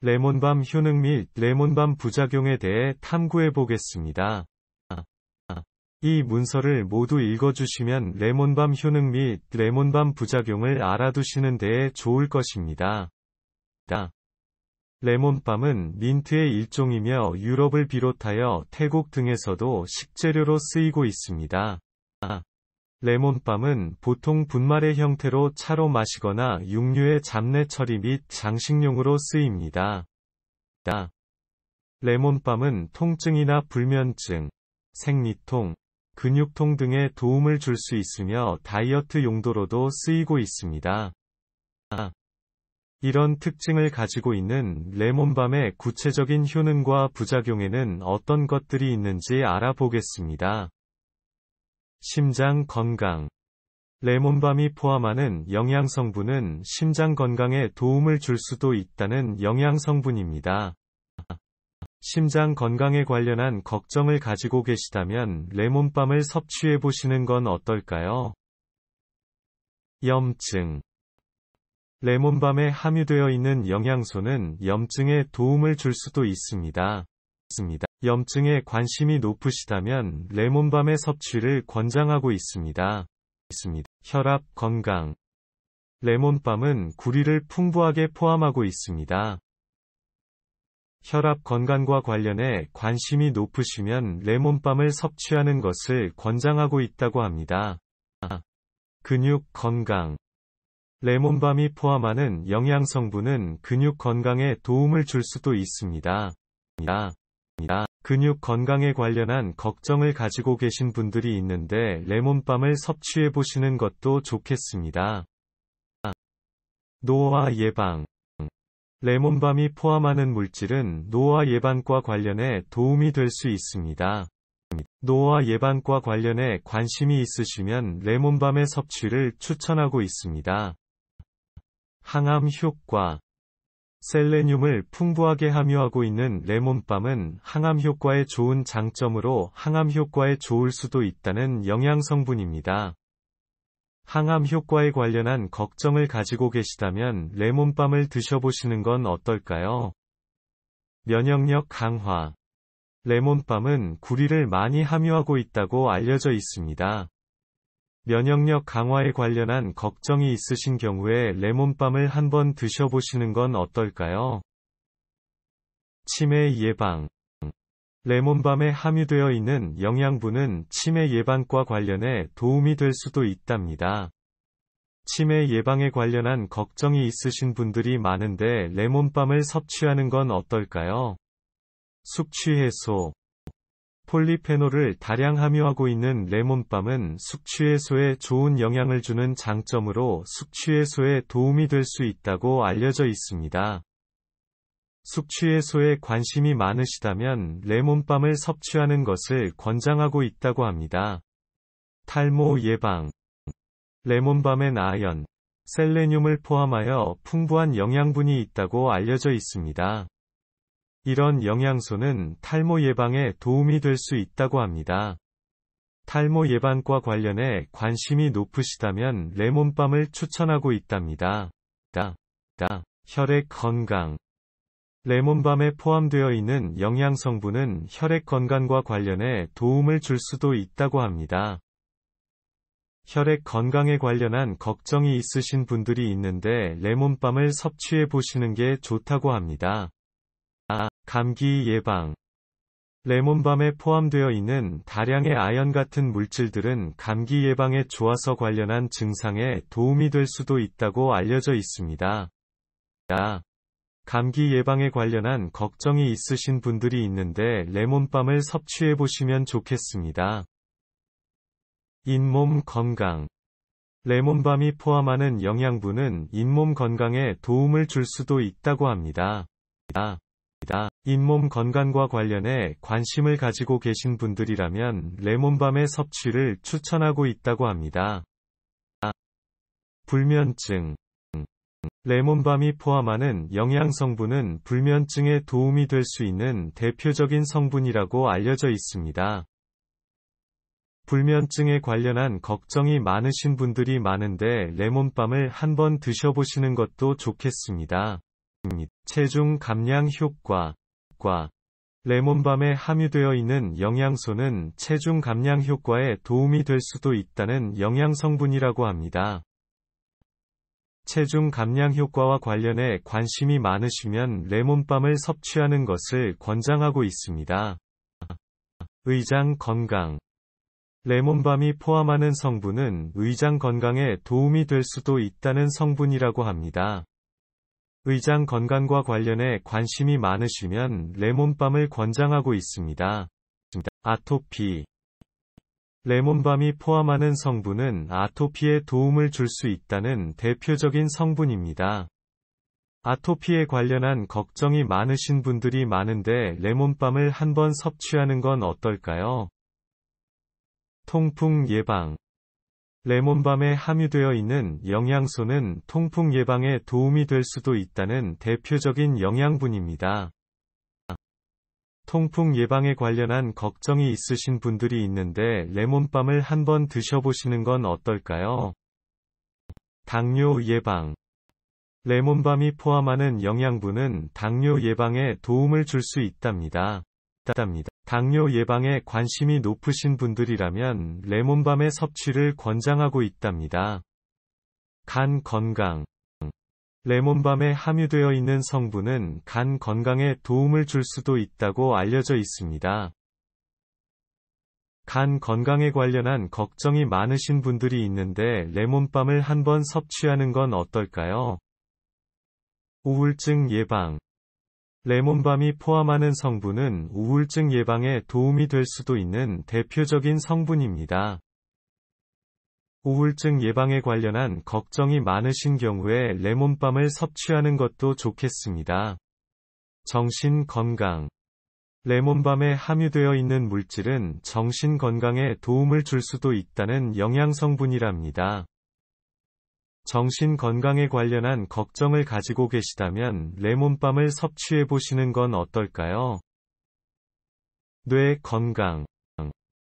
레몬밤 효능 및 레몬밤 부작용에 대해 탐구해 보겠습니다. 이 문서를 모두 읽어주시면 레몬밤 효능 및 레몬밤 부작용을 알아두시는 데에 좋을 것입니다. 레몬밤은 민트의 일종이며 유럽을 비롯하여 태국 등에서도 식재료로 쓰이고 있습니다. 레몬밤은 보통 분말의 형태로 차로 마시거나 육류의 잡내 처리 및 장식용으로 쓰입니다. 레몬밤은 통증이나 불면증, 생리통, 근육통 등에 도움을 줄 수 있으며 다이어트 용도로도 쓰이고 있습니다. 이런 특징을 가지고 있는 레몬밤의 구체적인 효능과 부작용에는 어떤 것들이 있는지 알아보겠습니다. 심장 건강. 레몬밤이 포함하는 영양성분은 심장 건강에 도움을 줄 수도 있다는 영양성분입니다. 심장 건강에 관련한 걱정을 가지고 계시다면 레몬밤을 섭취해 보시는 건 어떨까요? 염증. 레몬밤에 함유되어 있는 영양소는 염증에 도움을 줄 수도 있습니다. 염증에 관심이 높으시다면 레몬밤의 섭취를 권장하고 있습니다. 혈압 건강. 레몬밤은 구리를 풍부하게 포함하고 있습니다. 혈압 건강과 관련해 관심이 높으시면 레몬밤을 섭취하는 것을 권장하고 있다고 합니다. 근육 건강. 레몬밤이 포함하는 영양성분은 근육 건강에 도움을 줄 수도 있습니다. 근육 건강에 관련한 걱정을 가지고 계신 분들이 있는데 레몬밤을 섭취해 보시는 것도 좋겠습니다. 노화 예방. 레몬밤이 포함하는 물질은 노화 예방과 관련해 도움이 될 수 있습니다. 노화 예방과 관련해 관심이 있으시면 레몬밤의 섭취를 추천하고 있습니다. 항암 효과. 셀레늄을 풍부하게 함유하고 있는 레몬밤은 항암 효과에 좋은 장점으로 항암 효과에 좋을 수도 있다는 영양성분입니다. 항암 효과에 관련한 걱정을 가지고 계시다면 레몬밤을 드셔보시는 건 어떨까요? 면역력 강화. 레몬밤은 구리를 많이 함유하고 있다고 알려져 있습니다. 면역력 강화에 관련한 걱정이 있으신 경우에 레몬밤을 한번 드셔보시는 건 어떨까요? 치매 예방. 레몬밤에 함유되어 있는 영양분은 치매 예방과 관련해 도움이 될 수도 있답니다. 치매 예방에 관련한 걱정이 있으신 분들이 많은데 레몬밤을 섭취하는 건 어떨까요? 숙취 해소. 폴리페놀을 다량 함유하고 있는 레몬밤은 숙취 해소에 좋은 영향을 주는 장점으로 숙취 해소에 도움이 될 수 있다고 알려져 있습니다. 숙취 해소에 관심이 많으시다면 레몬밤을 섭취하는 것을 권장하고 있다고 합니다. 탈모 예방. 레몬밤엔 아연, 셀레늄을 포함하여 풍부한 영양분이 있다고 알려져 있습니다. 이런 영양소는 탈모 예방에 도움이 될 수 있다고 합니다. 탈모 예방과 관련해 관심이 높으시다면 레몬밤을 추천하고 있답니다. 혈액 건강. 레몬밤에 포함되어 있는 영양성분은 혈액 건강과 관련해 도움을 줄 수도 있다고 합니다. 혈액 건강에 관련한 걱정이 있으신 분들이 있는데 레몬밤을 섭취해 보시는 게 좋다고 합니다. 감기 예방. 레몬밤에 포함되어 있는 다량의 아연 같은 물질들은 감기 예방에 좋아서 관련한 증상에 도움이 될 수도 있다고 알려져 있습니다. 감기 예방에 관련한 걱정이 있으신 분들이 있는데 레몬밤을 섭취해 보시면 좋겠습니다. 잇몸 건강. 레몬밤이 포함하는 영양분은 잇몸 건강에 도움을 줄 수도 있다고 합니다. 잇몸 건강과 관련해 관심을 가지고 계신 분들이라면 레몬밤의 섭취를 추천하고 있다고 합니다. 불면증. 레몬밤이 포함하는 영양성분은 불면증에 도움이 될 수 있는 대표적인 성분이라고 알려져 있습니다. 불면증에 관련한 걱정이 많으신 분들이 많은데 레몬밤을 한번 드셔보시는 것도 좋겠습니다. 체중 감량 효과. 레몬밤에 함유되어 있는 영양소는 체중 감량 효과에 도움이 될 수도 있다는 영양 성분이라고 합니다. 체중 감량 효과와 관련해 관심이 많으시면 레몬밤을 섭취하는 것을 권장하고 있습니다. 의장 건강. 레몬밤이 포함하는 성분은 의장 건강에 도움이 될 수도 있다는 성분이라고 합니다. 의장 건강과 관련해 관심이 많으시면 레몬밤을 권장하고 있습니다. 아토피. 레몬밤이 포함하는 성분은 아토피에 도움을 줄 수 있다는 대표적인 성분입니다. 아토피에 관련한 걱정이 많으신 분들이 많은데 레몬밤을 한번 섭취하는 건 어떨까요? 통풍 예방. 레몬밤에 함유되어 있는 영양소는 통풍 예방에 도움이 될 수도 있다는 대표적인 영양분입니다. 통풍 예방에 관련한 걱정이 있으신 분들이 있는데 레몬밤을 한번 드셔보시는 건 어떨까요? 당뇨 예방. 레몬밤이 포함하는 영양분은 당뇨 예방에 도움을 줄 수 있답니다. 당뇨 예방에 관심이 높으신 분들이라면 레몬밤의 섭취를 권장하고 있답니다. 간 건강. 레몬밤에 함유되어 있는 성분은 간 건강에 도움을 줄 수도 있다고 알려져 있습니다. 간 건강에 관련한 걱정이 많으신 분들이 있는데 레몬밤을 한번 섭취하는 건 어떨까요? 우울증 예방. 레몬밤이 포함하는 성분은 우울증 예방에 도움이 될 수도 있는 대표적인 성분입니다. 우울증 예방에 관련한 걱정이 많으신 경우에 레몬밤을 섭취하는 것도 좋겠습니다. 정신 건강. 레몬밤에 함유되어 있는 물질은 정신 건강에 도움을 줄 수도 있다는 영양 성분이랍니다. 정신 건강에 관련한 걱정을 가지고 계시다면 레몬밤을 섭취해 보시는 건 어떨까요? 뇌 건강.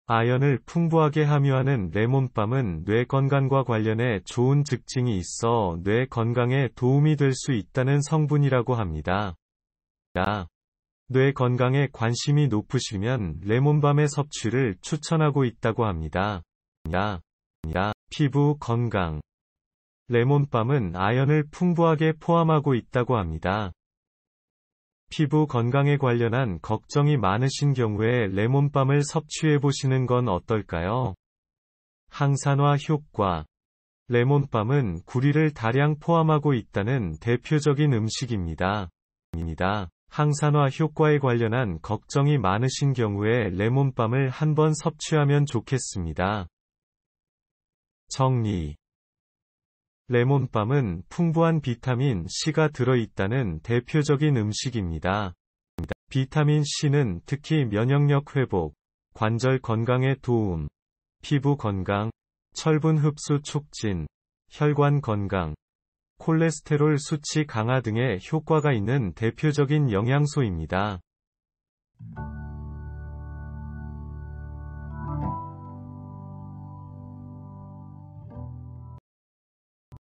아연을 풍부하게 함유하는 레몬밤은 뇌 건강과 관련해 좋은 특징이 있어 뇌 건강에 도움이 될 수 있다는 성분이라고 합니다. 뇌 건강에 관심이 높으시면 레몬밤의 섭취를 추천하고 있다고 합니다. 피부 건강. 레몬밤은 아연을 풍부하게 포함하고 있다고 합니다. 피부 건강에 관련한 걱정이 많으신 경우에 레몬밤을 섭취해 보시는 건 어떨까요? 항산화 효과. 레몬밤은 구리를 다량 포함하고 있다는 대표적인 음식입니다. 항산화 효과에 관련한 걱정이 많으신 경우에 레몬밤을 한번 섭취하면 좋겠습니다. 정리. 레몬밤은 풍부한 비타민 C가 들어있다는 대표적인 음식입니다. 비타민 C는 특히 면역력 회복, 관절 건강에 도움, 피부 건강, 철분 흡수 촉진, 혈관 건강, 콜레스테롤 수치 강화 등의 효과가 있는 대표적인 영양소입니다.